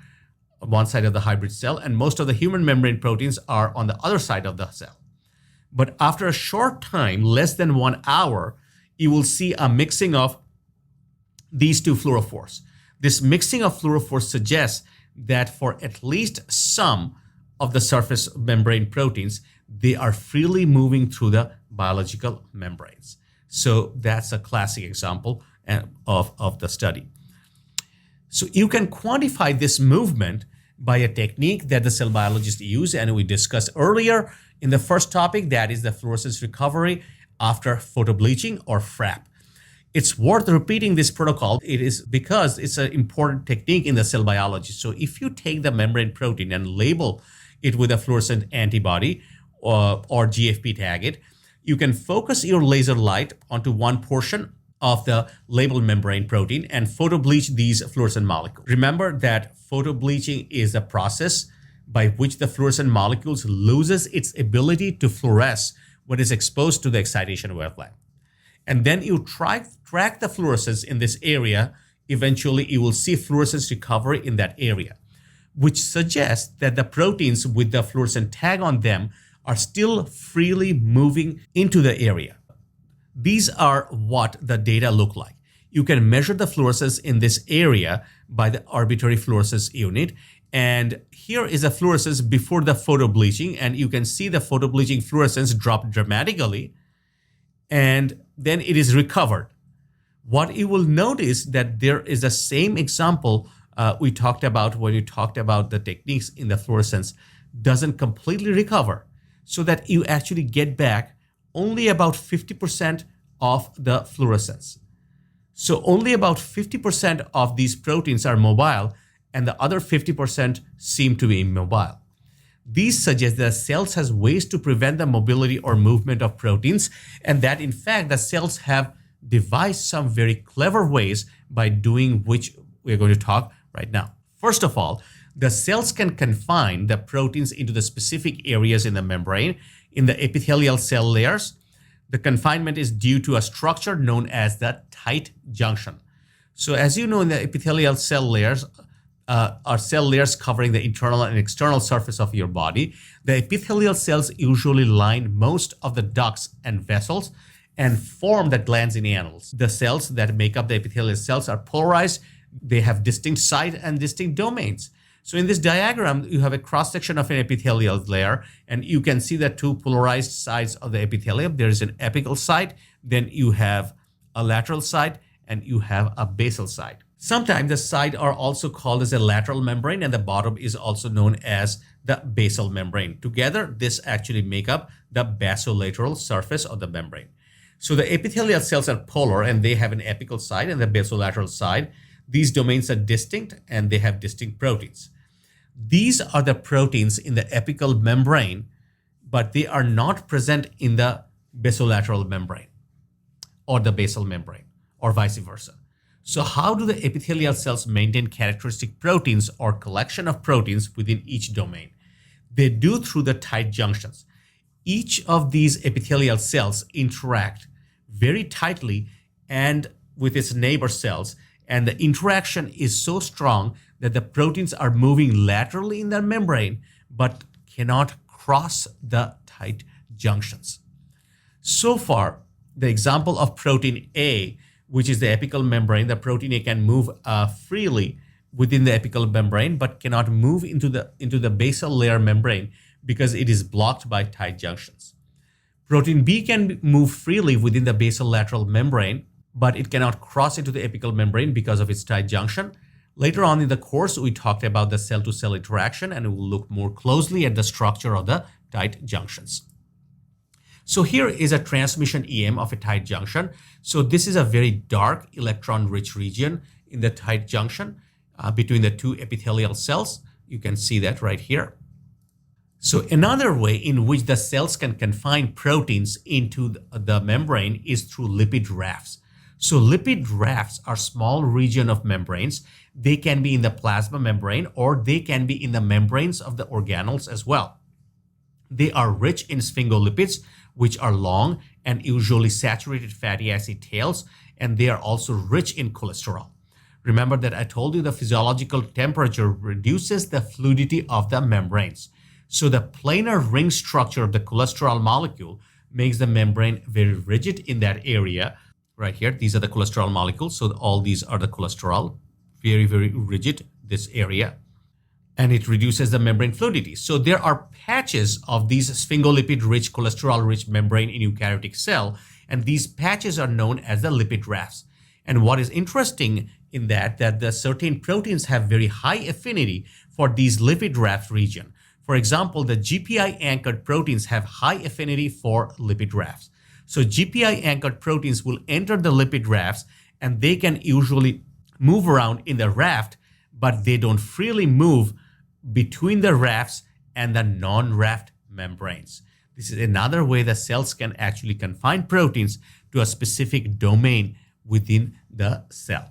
one side of the hybrid cell, and most of the human membrane proteins are on the other side of the cell. But after a short time, less than 1 hour, you will see a mixing of these two fluorophores. This mixing of fluorophores suggests that for at least some of the surface membrane proteins, they are freely moving through the biological membranes. So that's a classic example of the study. So you can quantify this movement by a technique that the cell biologists use, and we discussed earlier in the first topic, that is the fluorescence recovery after photobleaching or FRAP. It's worth repeating this protocol. It is because it's an important technique in the cell biology. So if you take the membrane protein and label it with a fluorescent antibody or GFP tag it, you can focus your laser light onto one portion of the labeled membrane protein and photobleach these fluorescent molecules. Remember that photobleaching is a process by which the fluorescent molecules loses its ability to fluoresce when it's exposed to the excitation wavelength. And then you track the fluorescence in this area. Eventually, you will see fluorescence recovery in that area, which suggests that the proteins with the fluorescent tag on them are still freely moving into the area. These are what the data look like. You can measure the fluorescence in this area by the arbitrary fluorescence unit. And here is a fluorescence before the photobleaching, and you can see the photobleaching fluorescence drop dramatically, and then it is recovered. What you will notice that there is the same example we talked about when you talked about the techniques in the fluorescence doesn't completely recover, so that you actually get back only about 50% of the fluorescence. So only about 50% of these proteins are mobile, and the other 50% seem to be immobile. These suggest that cells has ways to prevent the mobility or movement of proteins, and that in fact the cells have devised some very clever ways by doing which we're going to talk right now. First of all, the cells can confine the proteins into the specific areas in the membrane. In the epithelial cell layers, the confinement is due to a structure known as the tight junction. So as you know, in the epithelial cell layers are cell layers covering the internal and external surface of your body. The epithelial cells usually line most of the ducts and vessels and form the glands in animals. The cells that make up the epithelial cells are polarized. They have distinct site and distinct domains. So in this diagram, you have a cross-section of an epithelial layer, and you can see the two polarized sides of the epithelium. There is an apical site, then you have a lateral side, and you have a basal side. Sometimes the sides are also called as a lateral membrane, and the bottom is also known as the basal membrane. Together, this actually make up the basolateral surface of the membrane. So the epithelial cells are polar, and they have an apical side and the basolateral side. These domains are distinct, and they have distinct proteins. These are the proteins in the apical membrane, but they are not present in the basolateral membrane or the basal membrane, or vice versa. So how do the epithelial cells maintain characteristic proteins or collection of proteins within each domain? They do through the tight junctions. Each of these epithelial cells interact very tightly and with its neighbor cells, and the interaction is so strong that the proteins are moving laterally in the membrane but cannot cross the tight junctions. So far, the example of protein A, which is the apical membrane, the protein A can move freely within the apical membrane but cannot move into the basal layer membrane because it is blocked by tight junctions. Protein B can move freely within the basal lateral membrane, but it cannot cross into the apical membrane because of its tight junction. Later on in the course, we talked about the cell-to-cell interaction, and we will look more closely at the structure of the tight junctions. So here is a transmission EM of a tight junction. So this is a very dark electron-rich region in the tight junction between the two epithelial cells. You can see that right here. So another way in which the cells can confine proteins into the membrane is through lipid rafts. So lipid rafts are small region of membranes. They can be in the plasma membrane or they can be in the membranes of the organelles as well. They are rich in sphingolipids, which are long and usually saturated fatty acid tails, and they are also rich in cholesterol. Remember that I told you the physiological temperature reduces the fluidity of the membranes. So the planar ring structure of the cholesterol molecule makes the membrane very rigid in that area. Right here, these are the cholesterol molecules. So all these are the cholesterol, very, very rigid, this area. And it reduces the membrane fluidity. So there are patches of these sphingolipid-rich, cholesterol-rich membrane in eukaryotic cell, and these patches are known as the lipid rafts. And what is interesting in that the certain proteins have very high affinity for these lipid raft region. For example, the GPI-anchored proteins have high affinity for lipid rafts. So GPI-anchored proteins will enter the lipid rafts, and they can usually move around in the raft, but they don't freely move between the rafts and the non-raft membranes. This is another way the cells can actually confine proteins to a specific domain within the cell.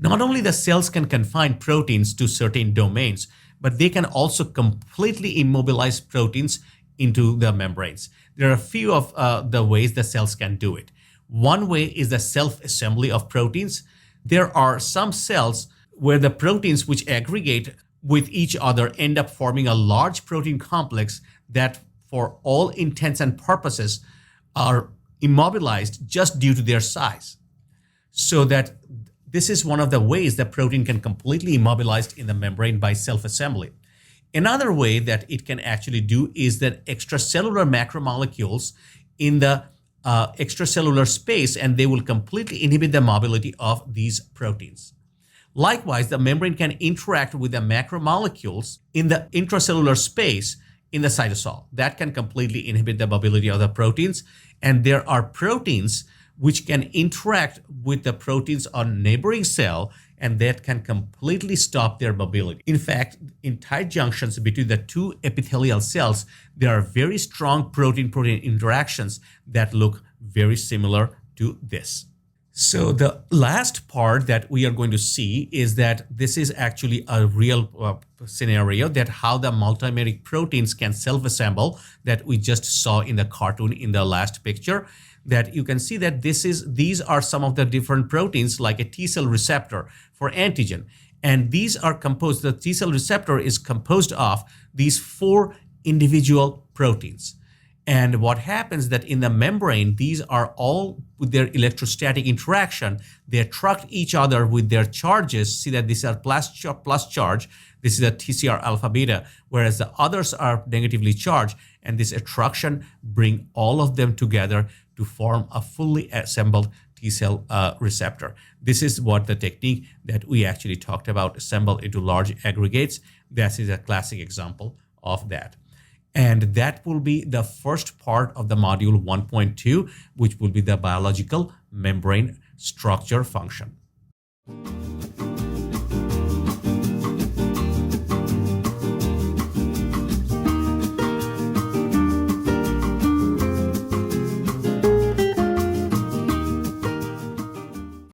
Not only the cells can confine proteins to certain domains, but they can also completely immobilize proteins into the membranes. There are a few of the ways the cells can do it. One way is the self-assembly of proteins. There are some cells where the proteins which aggregate with each other end up forming a large protein complex that for all intents and purposes are immobilized just due to their size. So that this is one of the ways that protein can completely immobilized in the membrane by self-assembly. Another way that it can actually do is that extracellular macromolecules in the extracellular space, and they will completely inhibit the mobility of these proteins. Likewise, the membrane can interact with the macromolecules in the intracellular space in the cytosol. That can completely inhibit the mobility of the proteins. And there are proteins which can interact with the proteins on neighboring cell, and that can completely stop their mobility. In fact, in tight junctions between the two epithelial cells, there are very strong protein-protein interactions that look very similar to this. So the last part that we are going to see is that this is actually a real scenario, that how the multimeric proteins can self-assemble, that we just saw in the cartoon in the last picture. That you can see that these are some of the different proteins, like a T cell receptor for antigen. And these are composed, the T cell receptor is composed of these 4 individual proteins. And what happens that in the membrane, these are all with their electrostatic interaction, they attract each other with their charges. See that these are plus charge. This is a TCR alpha beta, whereas the others are negatively charged. And this attraction bring all of them together to form a fully assembled T cell receptor. This is what the technique that we actually talked about, assemble into large aggregates. This is a classic example of that. And that will be the first part of the module 1.2, which will be the biological membrane structure function.